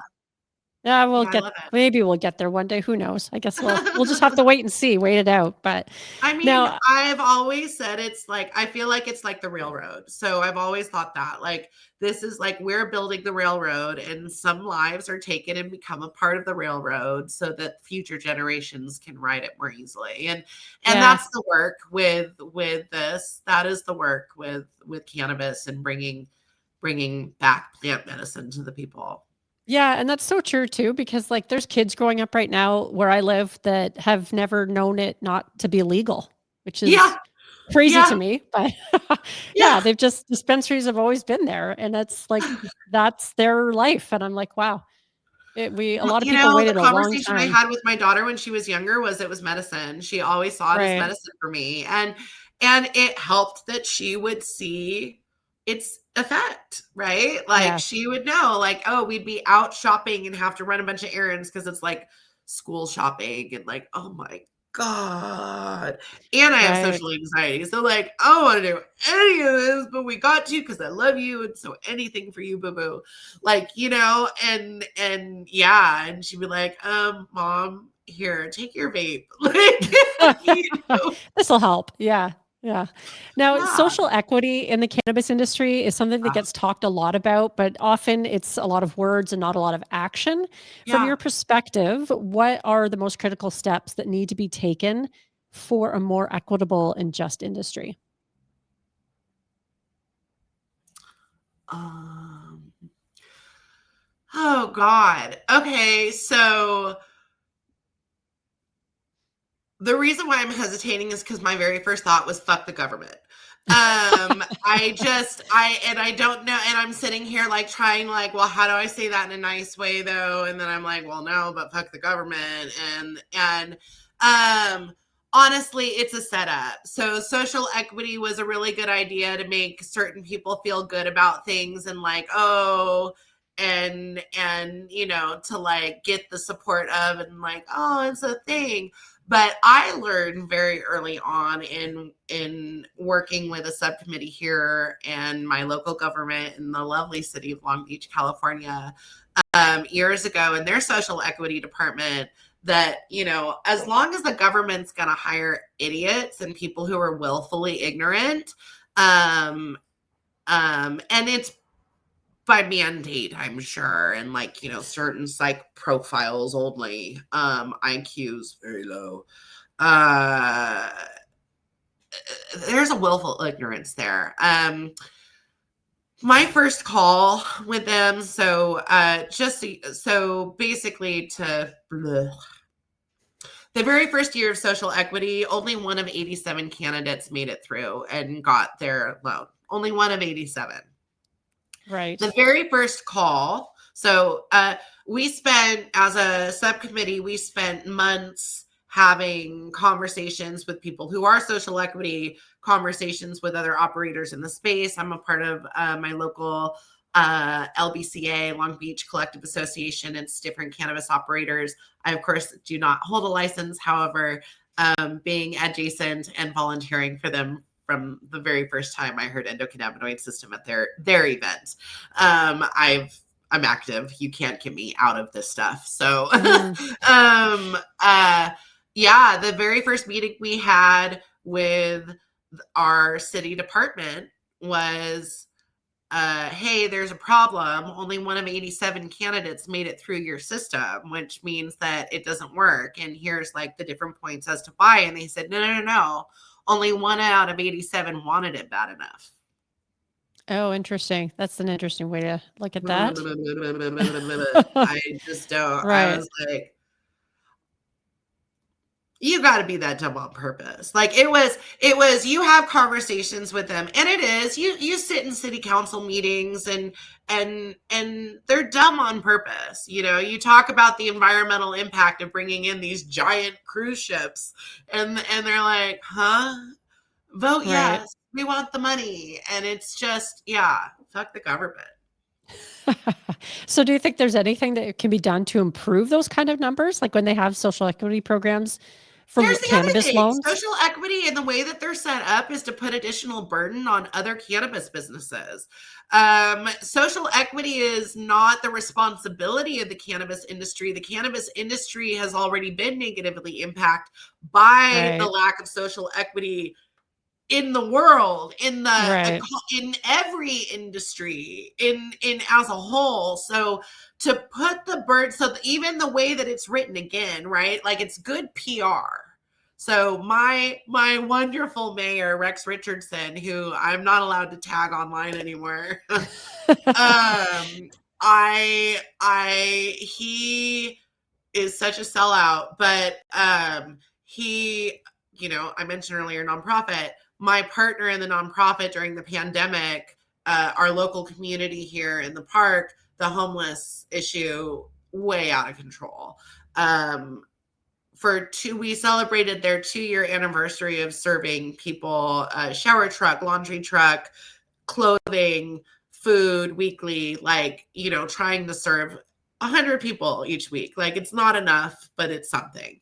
Speaker 1: Yeah,
Speaker 2: yeah, I love
Speaker 1: maybe we'll get there one day. Who knows? I guess we'll just have
Speaker 2: it.
Speaker 1: to wait and see, wait it out. But
Speaker 2: I mean,
Speaker 1: now,
Speaker 2: I've always said it's like I feel like it's like the railroad. So I've always thought that like this is like we're building the railroad and some lives are taken and become a part of the railroad so that future generations can ride it more easily. And
Speaker 1: yeah.
Speaker 2: that's the work with this. That is the work with cannabis and bringing back plant medicine to the people.
Speaker 1: Yeah, and that's so true too, because like there's kids growing up right now where I live that have never known it not to be legal, which
Speaker 2: Yeah.
Speaker 1: is crazy
Speaker 2: Yeah.
Speaker 1: to me. But yeah,
Speaker 2: Yeah.
Speaker 1: they've just dispensaries have always been there, and it's like that's their life. And I'm like, wow, a
Speaker 2: Well,
Speaker 1: lot of people
Speaker 2: the
Speaker 1: waited a long
Speaker 2: conversation I
Speaker 1: time.
Speaker 2: had with my daughter when she was younger was it was medicine. She always saw it as
Speaker 1: Right.
Speaker 2: medicine for me, and it helped that she would see its effect, right? Like,
Speaker 1: Yes.
Speaker 2: she would know, like, oh, we'd be out shopping and have to run a bunch of errands because it's, like, school shopping and, like, oh my god. And I have
Speaker 1: Right.
Speaker 2: social anxiety, so, like, I don't wanna do any of this, but we got to because I love you, and so anything for you, boo-boo. Like, and yeah, and she'd be like, mom, here, take your vape. Like, you know?
Speaker 1: This will help. Yeah. Yeah. Now,
Speaker 2: Yeah.
Speaker 1: social equity in the cannabis industry is something that
Speaker 2: Uh,
Speaker 1: gets talked a lot about, but often it's a lot of words and not a lot of action. From
Speaker 2: yeah.
Speaker 1: your perspective, what are the most critical steps that need to be taken for a more equitable and just industry?
Speaker 2: Um, oh God. Okay, so the reason why I'm hesitating is because my very first thought was fuck the government. I don't know, and I'm sitting here like trying like, well, how do I say that in a nice way though? And then I'm like, well, no, but fuck the government. And honestly, it's a setup. So social equity was a really good idea to make certain people feel good about things and like, oh, and to like get the support of and like, oh, it's a thing. But I learned very early on in working with a subcommittee here and my local government in the lovely city of Long Beach, California, years ago in their social equity department that, as long as the government's going to hire idiots and people who are willfully ignorant, um, and it's by mandate, I'm sure, and like, certain psych profiles only, IQs very low. there's a willful ignorance there. My first call with them, so basically the very first year of social equity, only one of 87 candidates made it through and got their loan. Only one of 87.
Speaker 1: Right.
Speaker 2: The very first call. So we spent, as a subcommittee, we spent months having conversations with people who are social equity, conversations with other operators in the space. I'm a part of my local LBCA, Long Beach Collective Association. It's different cannabis operators. I, of course, do not hold a license. However, being adjacent and volunteering for them from the very first time I heard endocannabinoid system at their event. I'm active. You can't get me out of this stuff. So, yeah, the very first meeting we had with our city department was, hey, there's a problem. Only one of 87 candidates made it through your system, which means that it doesn't work. And here's like the different points as to why. And they said, no. Only one out of 87 wanted it bad enough.
Speaker 1: Oh, interesting. That's an interesting way to look at that.
Speaker 2: I just don't.
Speaker 1: Right.
Speaker 2: I was like, you got to be that dumb on purpose. Like it was, you have conversations with them, and it is, you sit in city council meetings and they're dumb on purpose. You know, you talk about the environmental impact of bringing in these giant cruise ships and they're like, huh? Vote
Speaker 1: Right.
Speaker 2: yes. We want the money. And it's just, yeah, fuck the government.
Speaker 1: So do you think there's anything that can be done to improve those kind of numbers? Like when they have social equity programs for
Speaker 2: Here's the
Speaker 1: cannabis
Speaker 2: other thing.
Speaker 1: loans?
Speaker 2: Social equity and the way that they're set up is to put additional burden on other cannabis businesses. Social equity is not the responsibility of the cannabis industry. The cannabis industry has already been negatively impacted by the lack of social equity in the world, in every industry, in as a whole. So to put the burden, so even the way that it's written again, right? Like it's good PR. So my wonderful mayor, Rex Richardson, who I'm not allowed to tag online anymore. He is such a sellout, but he, you know, I mentioned earlier, nonprofit. My partner in the nonprofit during the pandemic, our local community here in the park, the homeless issue way out of control. We celebrated their 2-year anniversary of serving people shower truck, laundry truck, clothing, food weekly, like, you know, trying to serve 100 people each week. Like it's not enough, but it's something.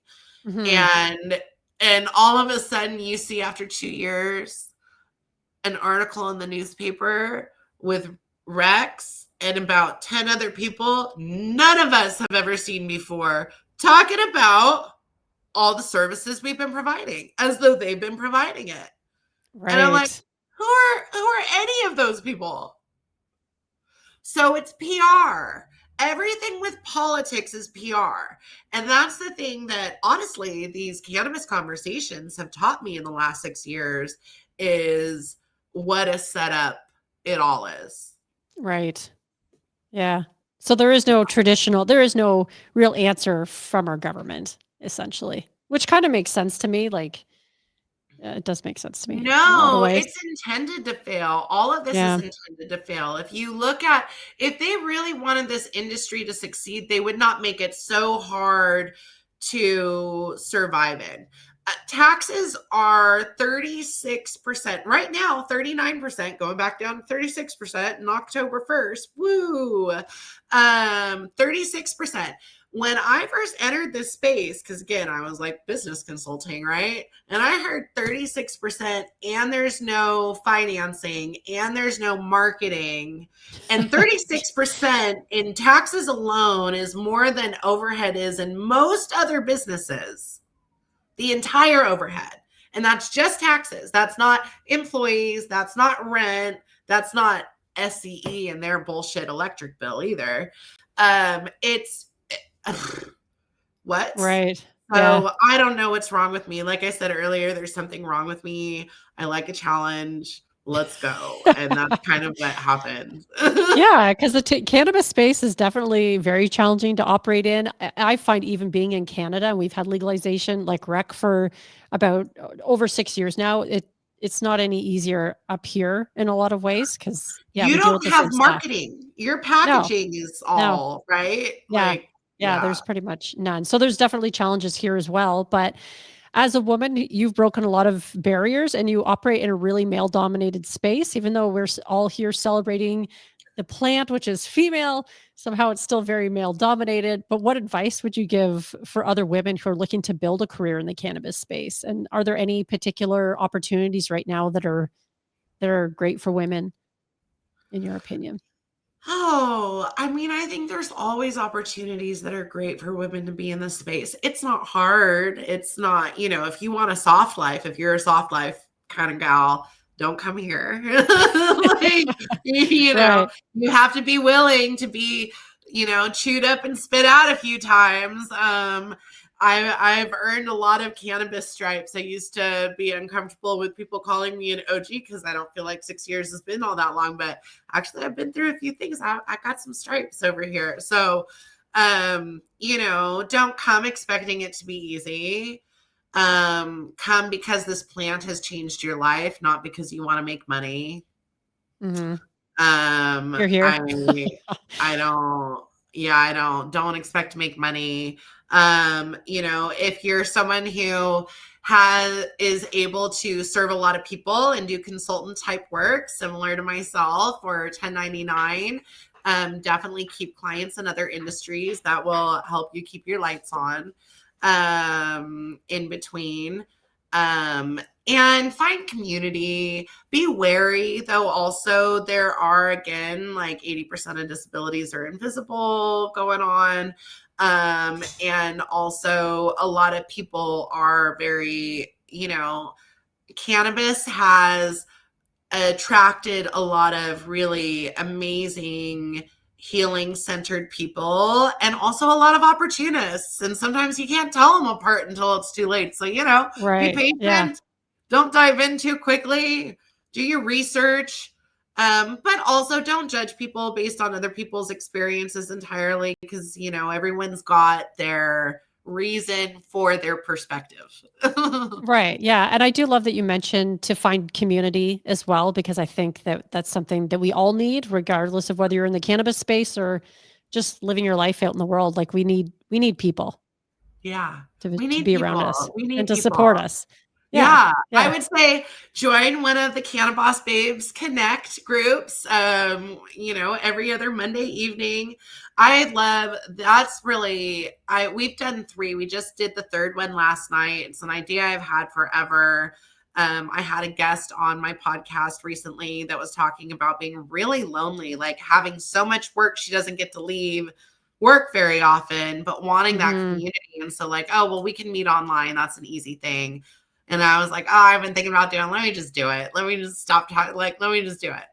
Speaker 2: And all of a sudden you see after 2 years an article in the newspaper with Rex and about 10 other people none of us have ever seen before talking about all the services we've been providing as though they've been providing it. Right. And I'm like, who are any of those people? So it's PR. Everything with politics is PR. And that's the thing that, honestly, these cannabis conversations have taught me in the last 6 years is what a setup it all is.
Speaker 1: Right. Yeah. So there is no real answer from our government, essentially, which kind of makes sense to me. Like, it does make sense to me.
Speaker 2: No, it's intended to fail. All of this is intended to fail. If you look at, if they really wanted this industry to succeed, they would not make it so hard to survive in. Taxes are 36%. Right now, 39%, going back down to 36% in October 1st. Woo! 36%. When I first entered this space, because again, I was like business consulting, right? And I heard 36%, and there's no financing, and there's no marketing. And 36% in taxes alone is more than overhead is in most other businesses. The entire overhead. And that's just taxes. That's not employees. That's not rent. That's not SCE and their bullshit electric bill either. It's what?
Speaker 1: Right. Yeah.
Speaker 2: So I don't know what's wrong with me. Like I said earlier, there's something wrong with me. I like a challenge. Let's go. And that's kind of what happened.
Speaker 1: Yeah, because the cannabis space is definitely very challenging to operate in. I find even being in Canada, and we've had legalization like rec for about over 6 years now. It's not any easier up here in a lot of ways because yeah,
Speaker 2: You
Speaker 1: we deal with
Speaker 2: don't
Speaker 1: the
Speaker 2: have
Speaker 1: same stuff.
Speaker 2: marketing. Your
Speaker 1: No,
Speaker 2: packaging is
Speaker 1: no,
Speaker 2: all right.
Speaker 1: yeah,
Speaker 2: Like,
Speaker 1: yeah.
Speaker 2: yeah.
Speaker 1: There's pretty much none. So there's definitely challenges here as well. But as a woman, you've broken a lot of barriers and you operate in a really male dominated space, even though we're all here celebrating the plant, which is female. Somehow it's still very male dominated. But what advice would you give for other women who are looking to build a career in the cannabis space? And are there any particular opportunities right now that are great for women, in your opinion?
Speaker 2: Oh, I mean, I think there's always opportunities that are great for women to be in this space. It's not hard. It's not, if you want a soft life, if you're a soft life kind of gal, don't come here. Like,
Speaker 1: Right.
Speaker 2: you have to be willing to be, chewed up and spit out a few times. I've earned a lot of cannabis stripes. I used to be uncomfortable with people calling me an OG because I don't feel like 6 years has been all that long, but actually I've been through a few things. I got some stripes over here. So, don't come expecting it to be easy. Come because this plant has changed your life, not because you want to make money.
Speaker 1: Hmm.
Speaker 2: Um,
Speaker 1: You're here.
Speaker 2: I don't, yeah, don't expect to make money. If you're someone who is able to serve a lot of people and do consultant type work, similar to myself or 1099, definitely keep clients in other industries. That will help you keep your lights on, in between. And find community. Be wary, though. Also, there are, again, like 80% of disabilities are invisible going on. And also a lot of people are very, cannabis has attracted a lot of really amazing healing centered people and also a lot of opportunists, and sometimes you can't tell them apart until it's too late. So be
Speaker 1: Right. Yeah.
Speaker 2: patient, don't dive in too quickly, do your research, but also don't judge people based on other people's experiences entirely, because everyone's got their reason for their perspective.
Speaker 1: Right. Yeah. And I do love that you mentioned to find community as well, because I think that that's something that we all need, regardless of whether you're in the cannabis space or just living your life out in the world. Like we need people
Speaker 2: Yeah,
Speaker 1: to
Speaker 2: we
Speaker 1: to
Speaker 2: need
Speaker 1: be around
Speaker 2: people.
Speaker 1: us
Speaker 2: We
Speaker 1: and
Speaker 2: need
Speaker 1: to
Speaker 2: people.
Speaker 1: support us. Yeah.
Speaker 2: Yeah, I
Speaker 1: Yeah.
Speaker 2: would say join one of the Canna Boss Babes Connect groups, every other Monday evening. We've done 3. We just did the 3rd one last night. It's an idea I've had forever. I had a guest on my podcast recently that was talking about being really lonely, like having so much work she doesn't get to leave work very often, but wanting that
Speaker 1: Hmm.
Speaker 2: community. And so like, oh, well, we can meet online. That's an easy thing. And I was like, oh, I've been thinking about let me just do it. Let me just stop talking. Like, let me just do it.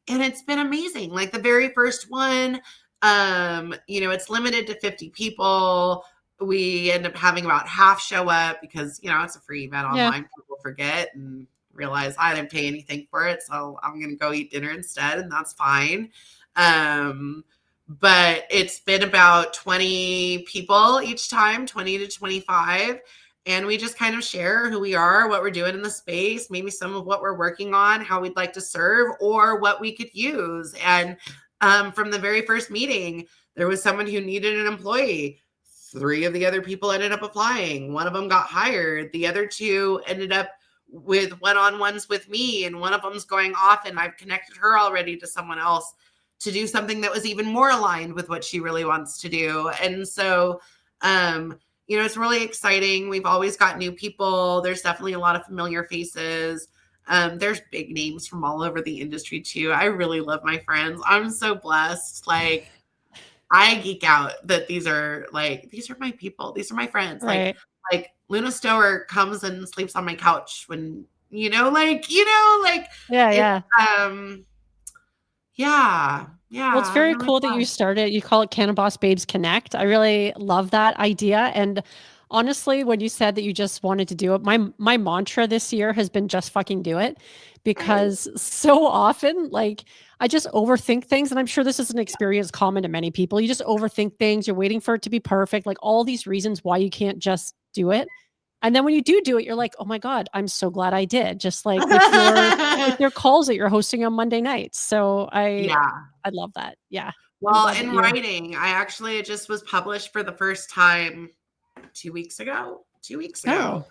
Speaker 2: And it's been amazing. Like the very first one, it's limited to 50 people. We end up having about half show up because, it's a free event
Speaker 1: Yeah.
Speaker 2: online. People forget and realize I didn't pay anything for it. So I'm going to go eat dinner instead. And that's fine. But it's been about 20 people each time, 20 to 25. And we just kind of share who we are, what we're doing in the space, maybe some of what we're working on, how we'd like to serve, or what we could use. And from the very first meeting, there was someone who needed an employee. 3 of the other people ended up applying. One of them got hired. The other 2 ended up with one-on-ones with me, and one of them's going off, and I've connected her already to someone else to do something that was even more aligned with what she really wants to do. And so, it's really exciting. We've always got new people. There's definitely a lot of familiar faces. There's big names from all over the industry too. I really love my friends. I'm so blessed. Like, I geek out that these are my people. These are my friends.
Speaker 1: Right.
Speaker 2: Like Luna Stower comes and sleeps on my couch when,
Speaker 1: Yeah.
Speaker 2: it's,
Speaker 1: Yeah. Well, it's
Speaker 2: yeah,
Speaker 1: very
Speaker 2: really
Speaker 1: cool that you
Speaker 2: fun.
Speaker 1: started. You call it Canna Boss Babes Connect. I really love that idea. And honestly, when you said that you just wanted to do it, my mantra this year has been just fucking do it,
Speaker 2: Right.
Speaker 1: because so often, like, I just overthink things, and I'm sure this is an experience common to many people. You just overthink things, you're waiting for it to be perfect, like all these reasons why you can't just do it. And then when you do it, you're like, "Oh my god, I'm so glad I did." Just like with your calls that you're hosting on Monday nights. So
Speaker 2: Yeah.
Speaker 1: I love that. Yeah. I'm
Speaker 2: Well,
Speaker 1: glad that
Speaker 2: in
Speaker 1: you're
Speaker 2: writing, I actually it just was published for the first time 2 weeks ago. 2 weeks
Speaker 1: Oh,
Speaker 2: ago.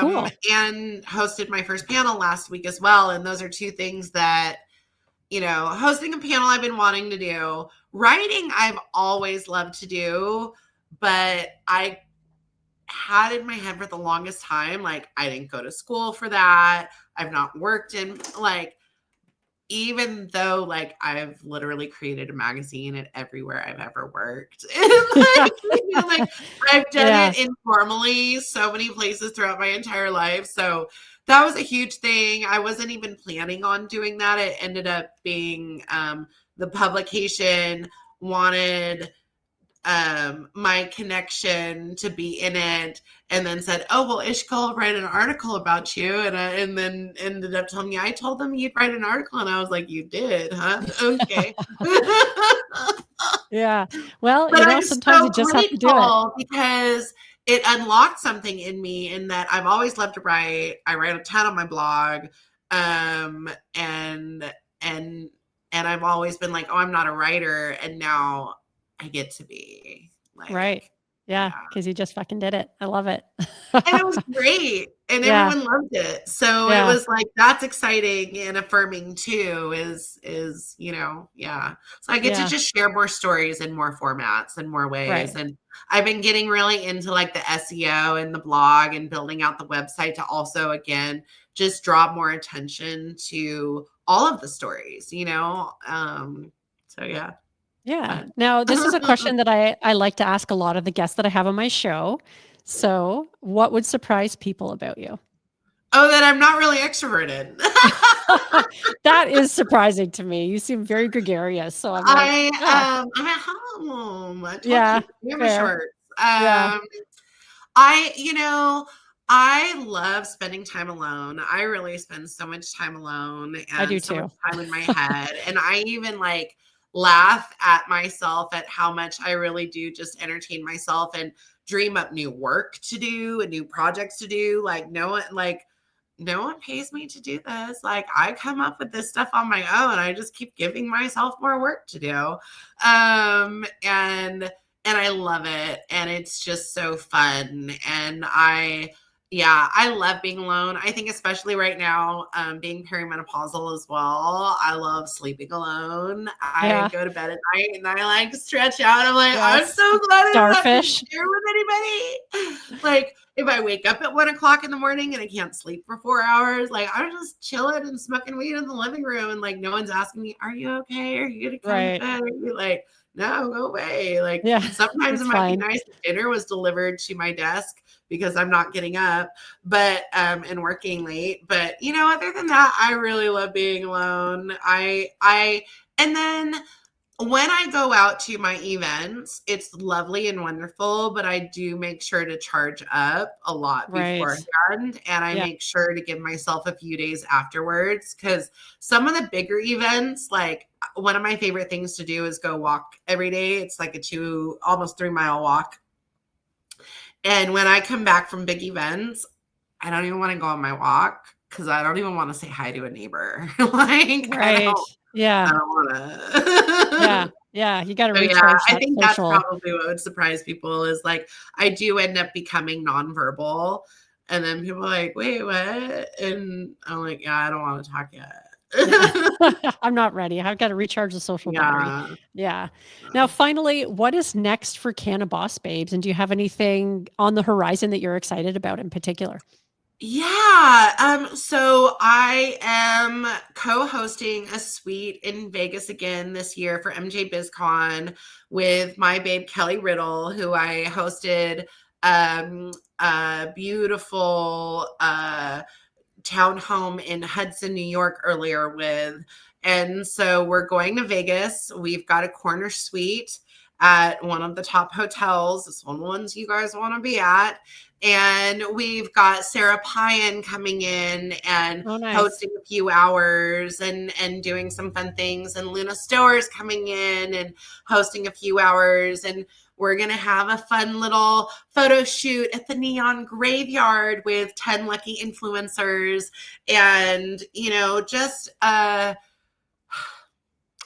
Speaker 1: cool.
Speaker 2: And hosted my first panel last week as well. And those are two things that, hosting a panel I've been wanting to do. Writing I've always loved to do, but I had in my head for the longest time, like I didn't go to school for that. I've not worked in like even though like I've literally created a magazine at everywhere I've ever worked. And like I've done
Speaker 1: Yeah.
Speaker 2: it informally so many places throughout my entire life. So that was a huge thing. I wasn't even planning on doing that. It ended up being the publication wanted my connection to be in it, and then said, "Oh well, Ishqa will write an article about you," and then ended up telling me, "I told them you'd write an article," and I was like, "You did, huh? Okay."
Speaker 1: Yeah. Well,
Speaker 2: But I'm
Speaker 1: sometimes
Speaker 2: so
Speaker 1: you just have to do it.
Speaker 2: grateful because it unlocked something in me in that I've always loved to write. I write a ton on my blog, and and and I've always been like, "Oh, I'm not a writer," and now I get to be like,
Speaker 1: Right. Yeah,
Speaker 2: yeah.
Speaker 1: because you just fucking did it. I love it.
Speaker 2: And it was great, and
Speaker 1: Yeah.
Speaker 2: everyone loved it. So it
Speaker 1: Yeah.
Speaker 2: was like, that's exciting and affirming too, yeah. So I get to
Speaker 1: Yeah.
Speaker 2: just share more stories in more formats and more ways.
Speaker 1: Right.
Speaker 2: And I've been getting really into like the SEO and the blog and building out the website to also, again, just draw more attention to all of the stories. So yeah.
Speaker 1: Yeah.
Speaker 2: Fun.
Speaker 1: Now, this is a question that I like to ask a lot of the guests that I have on my show. So, what would surprise people about you?
Speaker 2: Oh, that I'm not really extroverted.
Speaker 1: That is surprising to me. You seem very gregarious, so I'm like, "Ah,
Speaker 2: I'm at home. I told
Speaker 1: yeah,
Speaker 2: you, pajama
Speaker 1: fair.
Speaker 2: shorts.
Speaker 1: Yeah,
Speaker 2: I, I love spending time alone. I really spend so much time alone
Speaker 1: I do
Speaker 2: and so much
Speaker 1: too."
Speaker 2: time in my head. And I even like laugh at myself at how much I really do just entertain myself and dream up new work to do and new projects to do. No one pays me to do this. Like I come up with this stuff on my own. I just keep giving myself more work to do. And I love it. And it's just so fun. And I love being alone. I think especially right now, being perimenopausal as well. I love sleeping alone. I
Speaker 1: yeah,
Speaker 2: go to bed at night and I like stretch out. I'm like, I'm
Speaker 1: yes.
Speaker 2: so glad I don't have to
Speaker 1: Starfish.
Speaker 2: share with anybody. Like if I wake up at 1 o'clock in the morning and I can't sleep for 4 hours, like I'm just chilling and smoking weed in the living room, and like no one's asking me, "Are you okay? Are you gonna come to
Speaker 1: Right.
Speaker 2: bed?" Are you like, "No, go away." Like
Speaker 1: Yeah,
Speaker 2: sometimes it
Speaker 1: it's
Speaker 2: might be
Speaker 1: fine.
Speaker 2: nice if dinner was delivered to my desk because I'm not getting up, but and working late. But other than that, I really love being alone. And then when I go out to my events, it's lovely and wonderful, but I do make sure to charge up a lot
Speaker 1: Right.
Speaker 2: beforehand. And I
Speaker 1: Yeah.
Speaker 2: make sure to give myself a few days afterwards because some of the bigger events, like one of my favorite things to do is go walk every day. It's like almost 3 mile walk. And when I come back from big events, I don't even want to go on my walk because I don't even want to say hi to a neighbor. Like
Speaker 1: Right.
Speaker 2: I
Speaker 1: Yeah.
Speaker 2: don't want
Speaker 1: Yeah.
Speaker 2: to.
Speaker 1: Yeah. You gotta
Speaker 2: So yeah,
Speaker 1: recharge
Speaker 2: I
Speaker 1: that
Speaker 2: think that's
Speaker 1: social.
Speaker 2: probably what would surprise people is like I do end up becoming nonverbal, and then people are like, "Wait, what?" And I'm like, "Yeah, I don't want to talk yet."
Speaker 1: Yeah. I'm not ready. I've got to recharge the social battery.
Speaker 2: Yeah.
Speaker 1: Yeah. Now, finally, what is next for Canna Boss Babes? And do you have anything on the horizon that you're excited about in particular?
Speaker 2: Yeah. So I am co-hosting a suite in Vegas again this year for MJ BizCon with my babe Kelly Riddle, who I hosted a beautiful townhome in Hudson, New York earlier with. And so we're going to Vegas. We've got a corner suite at one of the top hotels. It's one of the ones you guys want to be at. And we've got Sarah Pyan coming in and hosting a few hours and doing some fun things. And Luna Stower's coming in and hosting a few hours. And we're going to have a fun little photo shoot at the Neon Graveyard with 10 lucky influencers. And, just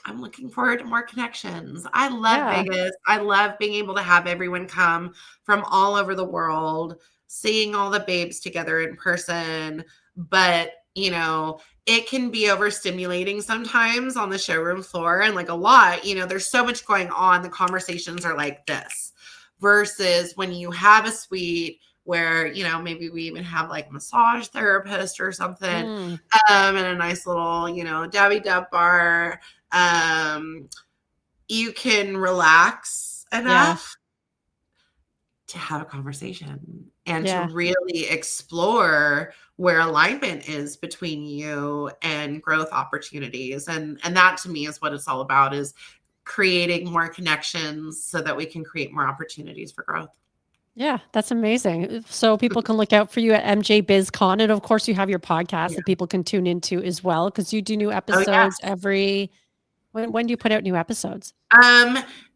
Speaker 2: I'm looking forward to more connections. I love Vegas. I love being able to have everyone come from all over the world, seeing all the babes together in person. But, it can be overstimulating sometimes on the showroom floor, and like a lot, there's so much going on. The conversations are like this versus when you have a suite where, maybe we even have like a massage therapist or something, and a nice little, Dabby Dub bar. You can relax enough to have a conversation and to really explore where alignment is between you and growth opportunities. And that to me is what it's all about, is creating more connections so that we can create more opportunities for growth.
Speaker 1: Yeah, that's amazing. So people can look out for you at MJ BizCon. And of course you have your podcast that people can tune into as well, because you do new episodes every, when do you put out new episodes?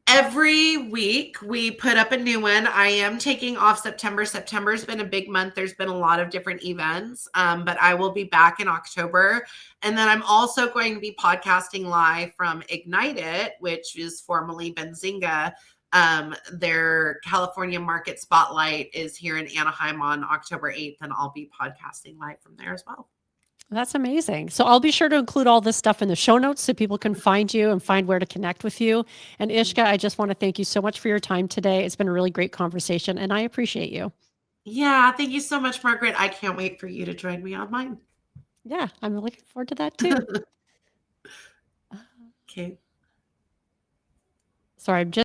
Speaker 2: Every week we put up a new one. I am taking off September. September's been a big month. There's been a lot of different events, but I will be back in October. And then I'm also going to be podcasting live from Ignite It, which is formerly Benzinga. Their California Market Spotlight is here in Anaheim on October 8th, and I'll be podcasting live from there as well.
Speaker 1: That's amazing. So I'll be sure to include all this stuff in the show notes so people can find you and find where to connect with you. And Ishqa, I just want to thank you so much for your time today. It's been a really great conversation, and I appreciate you.
Speaker 2: Yeah, thank you so much, Margaret. I can't wait for you to join me on mine.
Speaker 1: Yeah, I'm looking forward to that too.
Speaker 2: Okay.
Speaker 1: Sorry, I'm just